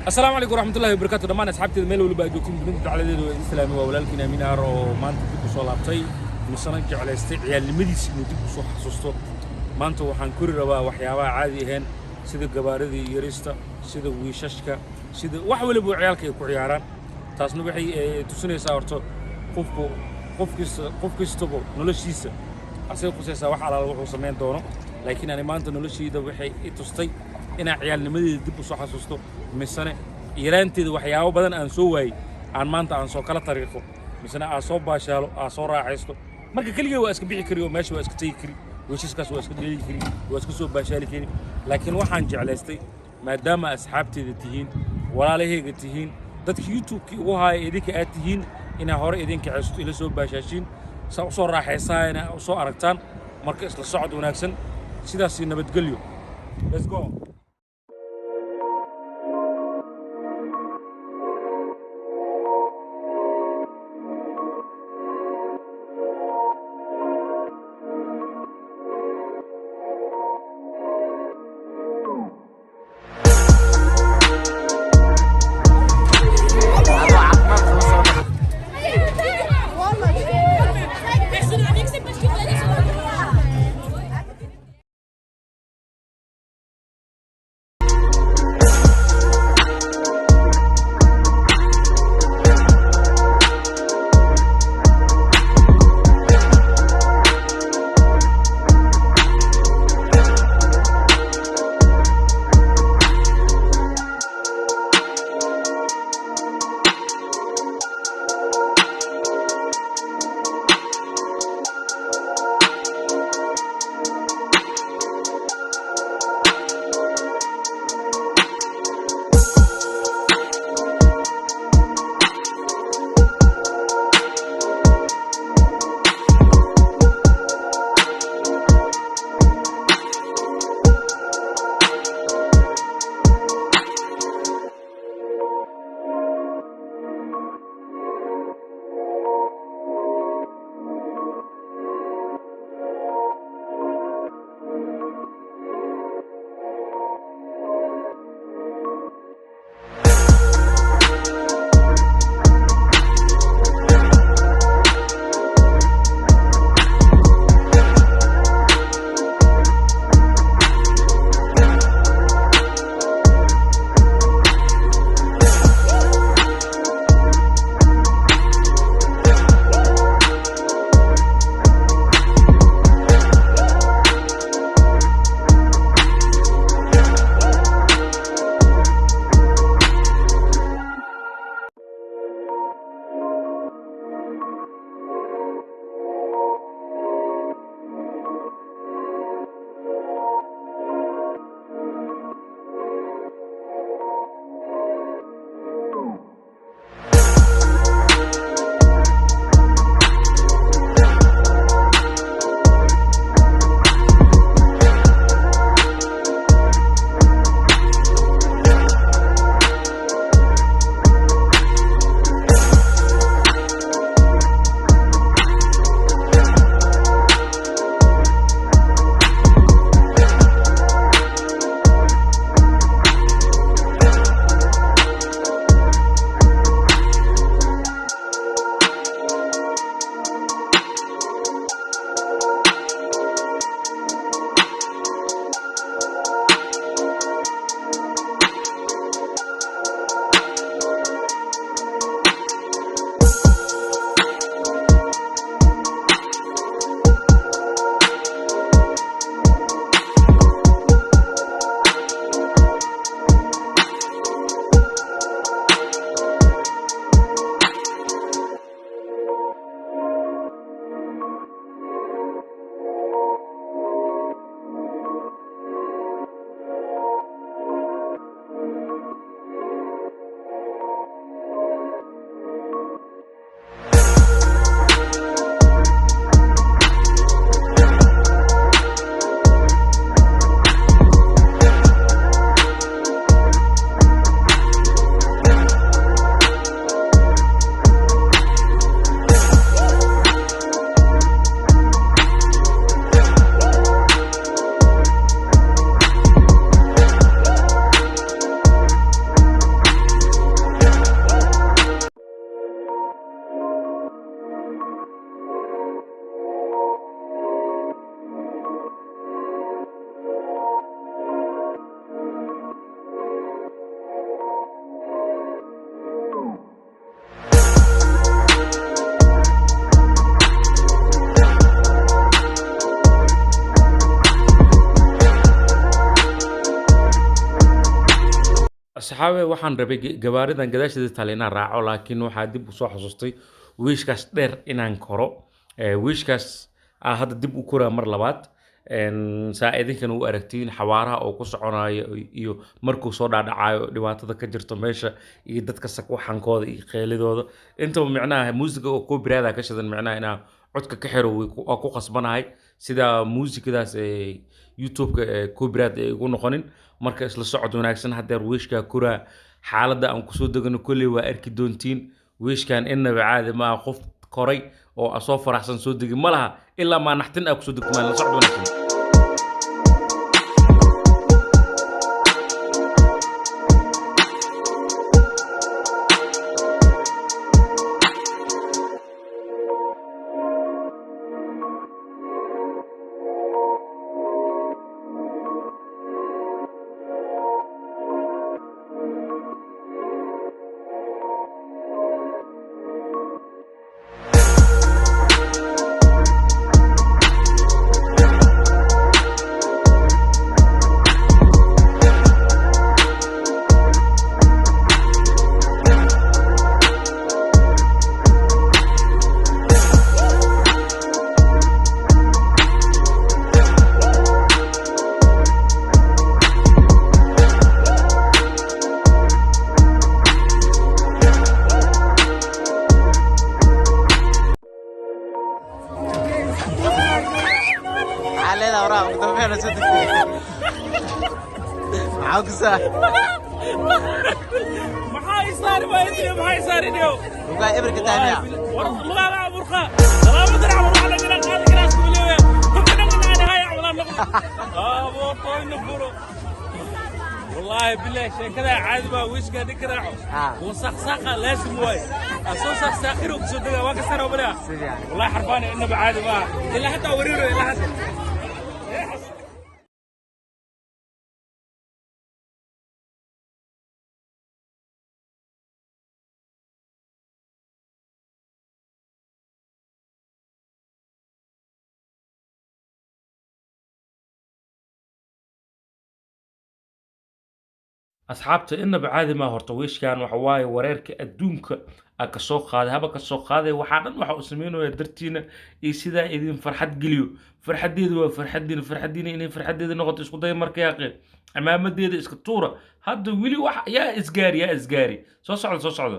السلام عليكم ورحمة الله وبركاته. دمان أصحابتي الميل واللي بيجوكم بنت على ذي الإسلام ولكن أمين هارو ما أنت تبي صلاة طي مسنا على استعيال المديس إنه تبي صح حسستو ما أنت وحنكر ربا وحياة عادي هن سيد الجباردي يريستا سيد ويششكا سيد وحول أبو عيالك يكون عياران تاسنو بحي تسني ساورتو قفكس تبو نلشيسة أصير قصيصة واحد على الوحو سمين دونه لكن أنا ما أنت نلشي ده بحي تستي إن عيال المديس تبي صح حسستو misane yaraanteedu waxyaabo badan aan soo waayay aan maanta aan soo kala tariiqo misana aan soo baashaalo aan soo raaxaysto marka kaliya waa iska bixi kariyo meesha waa iska tagi kari weeshiskaas waa iska dheeli kari waa iska soo baashaali kari laakiin waxaan jeclaystay maadaama asxaabteeda tihiin walaalahayga tihiin dadka youtube-ki ugu haaya idinka aad tihiin inaa hore idinka ceysto ila soo baashaashiin saa u soo raaxaysaayana u soo aragtaan marka isla socod wanaagsan sidaas nabadgelyo. Let's go. asxaabe waxaan rabay gawaaridan gadaasheeda taale inaan raaco laakiin waxaa dib u soo xasuustay wiishkaas dheer inaan koro wiishkaas hadda dib u koraa mar labaad saa idinkana u aragtiin xawaaraha oo ku soconayo iyo markuu soo dhaadhacayo dhibaatada ka jirto meesha iyo dadka sakwaxankooda iyo qeelidooda intaba micnaha muusiga oo copyright ka shidan micnaha inaa codka ka xiro waa ku qasbanahay sida muusikadaas youtube-ka copyright ay ugu noqonin marka isla socod wanaagsan hadeer wiishkaa koraa xaaladda aan kusoo degano kolley waa arki doontiin wiishkan innaba caadi maaha qof koray oo asoo faraxsan soo degi ma laha ilaa maa naxtin aa kusoo degto maa la socod wanaagsan maxay saari waayeen maxay saari niyo uga ibrka taamiya والله برخا سلام درع والله انا قاعد كراس كوليه كنت انا هاي والله ابو طوين نفرو والله بالله شيء كذا عاد ما ويش قاعد يكرعوا وسخسخه لازم واي اسوس ساخر وكسدغا واكسر وبلا والله حرفان انه بعاد ما الا حتى وريره الا حتى asxaabta inaba caadi ma horta wiishkan waxa waaye wareerka adduunka ka soo qaaday haba ka soo qaaday waxa dhan waxa uu sameeynaya dartiina iyo sida idin farxad geliyo farxadeedu waa farxadiina inay farxadeedu noqoto isku day markay yaqeen amaamadeeda iska tuura hadda wili wax yaa isgaari soo socdo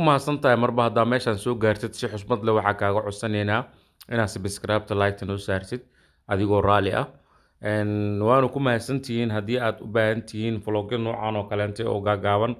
mahadsan tahay marba haddaa meeshaan soo gaartid si xusmad leh waxaa kaaga codsanaynaa inaad subscribe-ta like-ta noo saartid adigoo raali ah waanu ku mahadsantihiin haddii aad u baahan tihiin vlogyo noocan oo kaleente oo gaagaaban